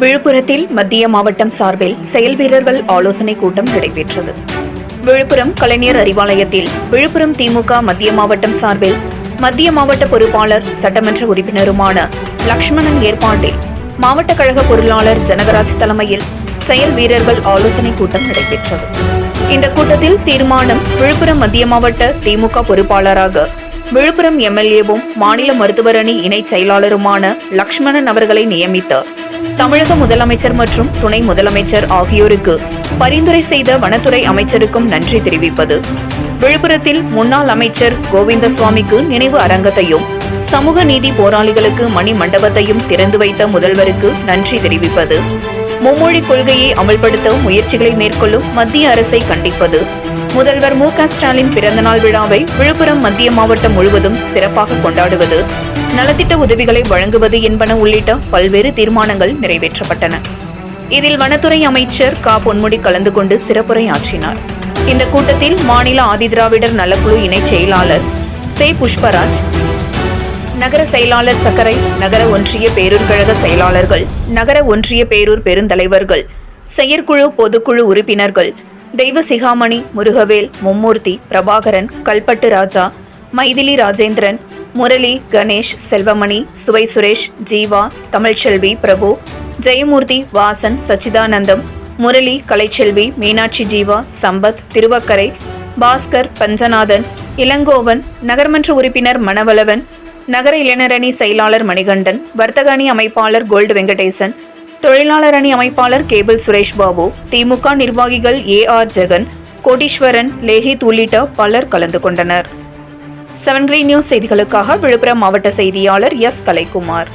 விழுப்புரத்தில் மத்திய மாவட்டம் சார்பில் செயல் வீரர்கள் ஆலோசனை கூட்டம் நடைபெற்றது. விழுப்புரம் கலைஞர் அறிவாலயத்தில் விழுப்புரம் திமுக மத்திய மாவட்டம் சார்பில் மத்திய மாவட்ட பொறுப்பாளர் சட்டமன்ற உறுப்பினருமான லக்ஷ்மணன் ஏற்பாட்டில் மாவட்ட கழக பொருளாளர் ஜனகராஜ் தலைமையில் செயல் வீரர்கள் ஆலோசனை கூட்டம் நடைபெற்றது. இந்த கூட்டத்தில் தீர்மானம் விழுப்புரம் மத்திய மாவட்ட திமுக பொறுப்பாளராக விழுப்புரம் எம்எல்ஏவும் மாநில மருத்துவர் அணி இணை செயலாளருமான லக்ஷ்மணன் அவர்களை நியமித்து தமிழக முதலமைச்சர் மற்றும் துணை முதலமைச்சர் ஆகியோருக்கு பரிந்துரை செய்த வனத்துறை அமைச்சருக்கும் நன்றி தெரிவிப்பது, விழுப்புரத்தில் முன்னாள் அமைச்சர் கோவிந்தசுவாமிக்கு நினைவு அரங்கத்தையும் சமூக நீதி போராளிகளுக்கு மணி மண்டபத்தையும் திறந்து வைத்த முதல்வருக்கு நன்றி தெரிவிப்பது, மும்மொழி கொள்கையை அமல்படுத்த முயற்சிகளை மேற்கொள்ளும் மத்திய அரசை கண்டிப்பது, முதல்வர் மு.க.ஸ்டாலின் பிறந்தநாள் விழாவை விழுப்புரம் மத்திய மாவட்டம் முழுவதும் சிறப்பாக கொண்டாடுவது, நலத்திட்ட உதவிகளை வழங்குவது என்பன உள்ளிட்ட பல்வேறு தீர்மானங்கள் நிறைவேற்றப்பட்டன. இதில் வனத்துறை அமைச்சர் க. பொன்முடி கலந்து கொண்டு சிறப்புரை ஆற்றினார். இந்த கூட்டத்தில் மாநில ஆதிதிராவிடர் நலக்குழு இணை செயலாளர் சே. புஷ்பராஜ், நகர செயலாளர் சக்கரை, நகர ஒன்றிய பேரூர் கழக செயலாளர்கள், நகர ஒன்றிய பேரூர் பெருந்தலைவர்கள், செயற்குழு பொதுக்குழு உறுப்பினர்கள், தெய்வ சிகாமணி, முருகவேல், மும்மூர்த்தி, பிரபாகரன், கல்பட்டு ராஜா, மைதிலி ராஜேந்திரன், முரளி, கணேஷ், செல்வமணி, சுவை சுரேஷ், ஜீவா, தமிழ்ச்செல்வி, பிரபு, ஜெயமூர்த்தி, வாசன், சச்சிதானந்தம், முரளி, கலைச்செல்வி, மீனாட்சி, ஜீவா, சம்பத், திருவக்கரை, பாஸ்கர், பஞ்சநாதன், இளங்கோவன், நகர்மன்ற உறுப்பினர் மணவளவன், நகர இளைஞரணி செயலாளர் மணிகண்டன், வர்த்தக அணி அமைப்பாளர் கோல்டு வெங்கடேசன், தொழிலாளர் அணி அமைப்பாளர் கேபிள் சுரேஷ் பாபு, திமுக நிர்வாகிகள் ஏ.ஆர். ஜெகன், கோடீஸ்வரன், லேஹித் உள்ளிட்ட பலர் கலந்து கொண்டனர். 7 Green நியூஸ் செய்திகளுக்காக விழுப்புரம் மாவட்ட செய்தியாளர் எஸ். கலைக்குமார்.